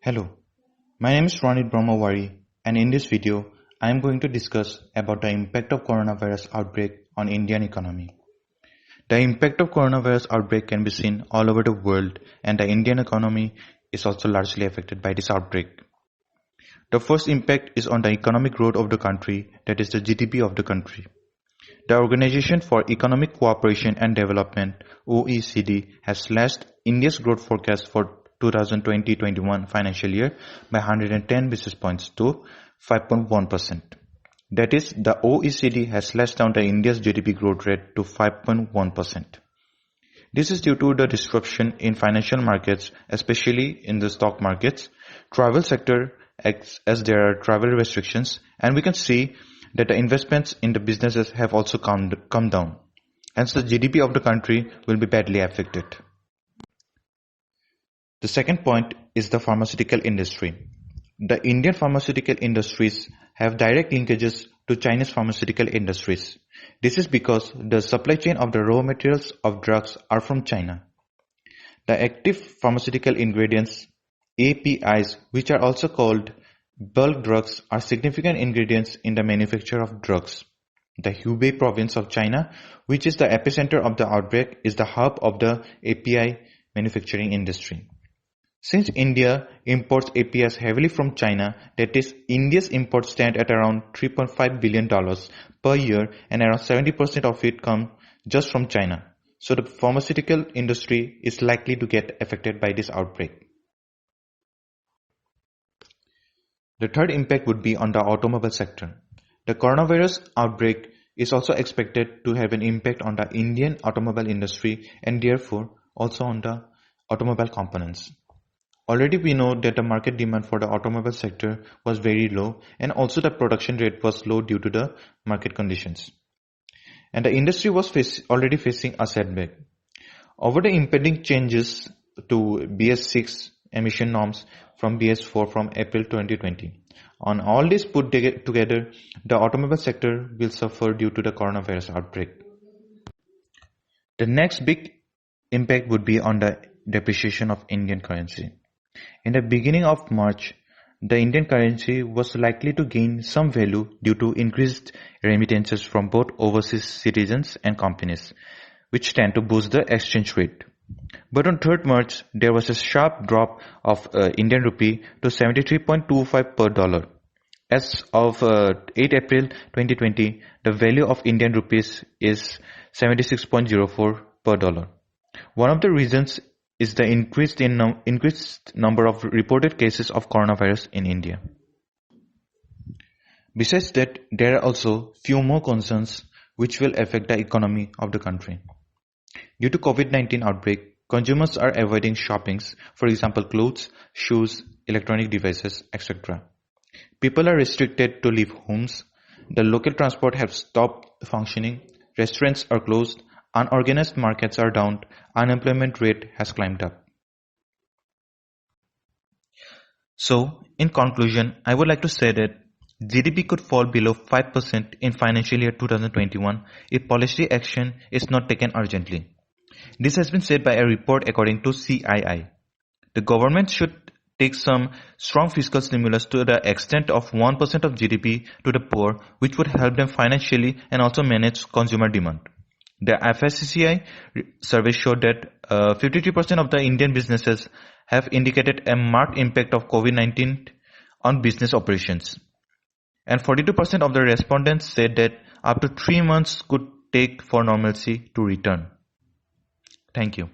Hello, my name is Ronit and in this video, I am going to discuss about the impact of coronavirus outbreak on Indian economy. The impact of coronavirus outbreak can be seen all over the world and the Indian economy is also largely affected by this outbreak. The first impact is on the economic growth of the country, that is the GDP of the country. The Organization for Economic Cooperation and Development (OECD) has slashed India's growth forecast for 2020-21 financial year by 110 basis points to 5.1%. That is, the OECD has slashed down the India's GDP growth rate to 5.1%. This is due to the disruption in financial markets, especially in the stock markets, travel sector as there are travel restrictions, and we can see that the investments in the businesses have also come down. Hence, the GDP of the country will be badly affected. The second point is the pharmaceutical industry. The Indian pharmaceutical industries have direct linkages to Chinese pharmaceutical industries. This is because the supply chain of the raw materials of drugs are from China. The active pharmaceutical ingredients, APIs, which are also called bulk drugs, are significant ingredients in the manufacture of drugs. The Hubei province of China, which is the epicenter of the outbreak, is the hub of the API manufacturing industry. Since India imports APIs heavily from China, that is, India's imports stand at around $3.5 billion per year and around 70% of it comes just from China. So the pharmaceutical industry is likely to get affected by this outbreak. The third impact would be on the automobile sector. The coronavirus outbreak is also expected to have an impact on the Indian automobile industry and therefore also on the automobile components. Already we know that the market demand for the automobile sector was very low and also the production rate was low due to the market conditions. And the industry was already facing a setback. Over the impending changes to BS6 emission norms from BS4 from April 2020. On all this put together, the automobile sector will suffer due to the coronavirus outbreak. The next big impact would be on the depreciation of Indian currency. In the beginning of March, the Indian currency was likely to gain some value due to increased remittances from both overseas citizens and companies, which tend to boost the exchange rate. But on 3rd March, there was a sharp drop of Indian rupee to 73.25 per dollar. As of 8 April 2020, the value of Indian rupees is 76.04 per dollar. One of the reasons is the increased number of reported cases of coronavirus in India. Besides that, there are also few more concerns which will affect the economy of the country. Due to Covid-19 outbreak, consumers are avoiding shoppings, for example clothes, shoes, electronic devices, etc. People are restricted to leave homes, the local transport have stopped functioning, restaurants are closed, unorganized markets are down, unemployment rate has climbed up. So, in conclusion, I would like to say that GDP could fall below 5% in financial year 2021 if policy action is not taken urgently. This has been said by a report according to CII. The government should take some strong fiscal stimulus to the extent of 1% of GDP to the poor, which would help them financially and also manage consumer demand. The FSCCI survey showed that 53% of the Indian businesses have indicated a marked impact of COVID-19 on business operations. And 42% of the respondents said that up to 3 months could take for normalcy to return. Thank you.